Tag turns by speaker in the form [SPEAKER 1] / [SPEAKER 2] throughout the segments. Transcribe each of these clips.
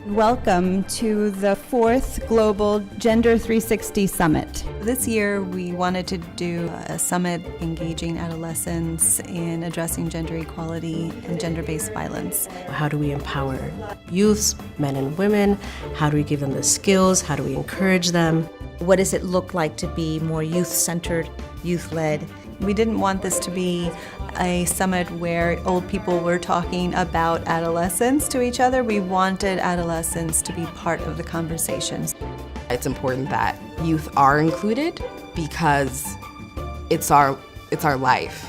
[SPEAKER 1] Welcome to the 4th Global Gender 360 Summit.
[SPEAKER 2] This year we wanted to do a summit engaging adolescents in addressing gender equality and gender-based violence.
[SPEAKER 3] How do we empower youths, men and women? How do we give them the skills? How do we encourage them?
[SPEAKER 4] What does it look like to be more youth-centered, youth-led?
[SPEAKER 2] We didn't want this to be a summit where old people were talking about adolescence to each other. We wanted adolescents to be part of the conversations.
[SPEAKER 5] It's important that youth are included because it's our life.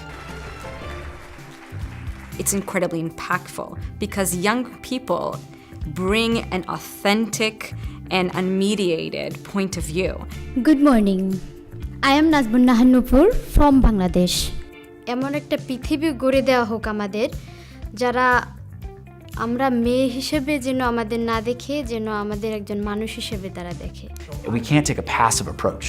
[SPEAKER 6] It's incredibly impactful because young people bring an authentic and unmediated point of view.
[SPEAKER 7] Good morning. I am Nazbun Nupur from Bangladesh.
[SPEAKER 8] এমন একটা পৃথিবী গড়ে দেওয়া হোক আমাদের যারা আমরা মেয়ে হিসেবে যেন আমাদের না দেখে যেন আমাদের একজন মানুষ হিসেবে তারা দেখে.
[SPEAKER 9] We can't take a passive approach.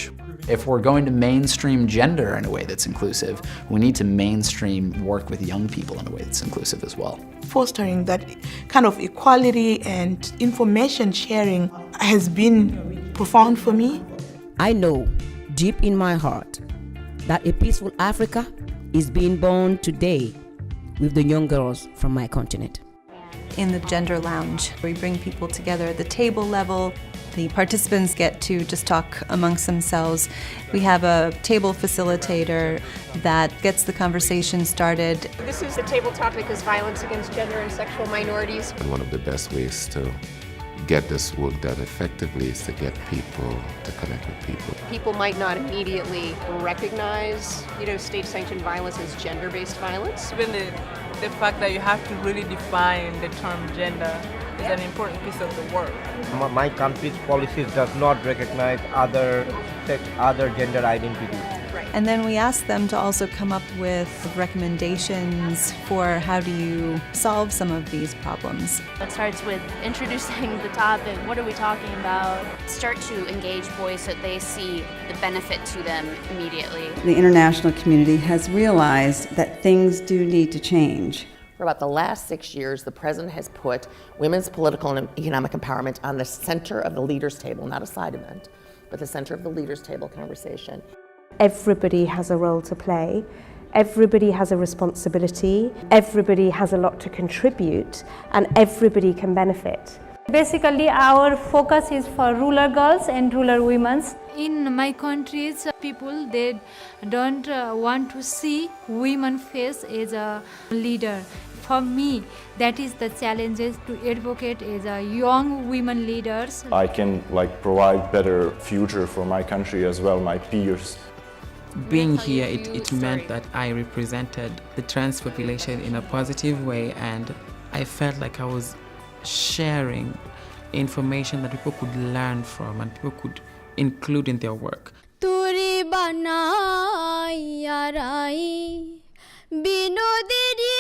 [SPEAKER 9] If we're going to mainstream gender in a way that's inclusive, we need to mainstream work with young people in a way that's inclusive as well.
[SPEAKER 10] Fostering that kind of equality and information sharing has been profound for me.
[SPEAKER 11] I know deep in my heart that a peaceful Africa is being born today with the young girls from my continent.
[SPEAKER 2] In the Gender Lounge, we bring people together at the table level. The participants get to just talk amongst themselves. We have a table facilitator that gets the conversation started.
[SPEAKER 12] This is the table topic is violence against gender and sexual minorities.
[SPEAKER 13] One of the best ways to get this work done effectively is to get people to connect with people.
[SPEAKER 12] People might not immediately recognize, state-sanctioned violence as gender-based violence.
[SPEAKER 14] Even the fact that you have to really define the term gender is an important piece of the work.
[SPEAKER 15] My country's policies does not recognize other gender identities.
[SPEAKER 2] And then we asked them to also come up with recommendations for how do you solve some of these problems.
[SPEAKER 16] It starts with introducing the topic, what are we talking about?
[SPEAKER 17] Start to engage boys so that they see the benefit to them immediately.
[SPEAKER 18] The international community has realized that things do need to change.
[SPEAKER 19] For about the last 6 years, the president has put women's political and economic empowerment on the center of the leaders' table, not a side event, but the center of the leaders' table conversation.
[SPEAKER 20] Everybody has a role to play. Everybody has a responsibility. Everybody has a lot to contribute, and everybody can benefit.
[SPEAKER 3] Basically, our focus is for rural girls and rural women.
[SPEAKER 5] In my countries, people they don't want to see women face as a leader. For me, that is the challenges to advocate as a young women leaders.
[SPEAKER 2] I can provide better future for my country as well, my peers.
[SPEAKER 13] Being here, it meant that I represented the trans population in a positive way, and I felt like I was sharing information that people could learn from and people could include in their work.
[SPEAKER 7] Turi banai yarai binodiri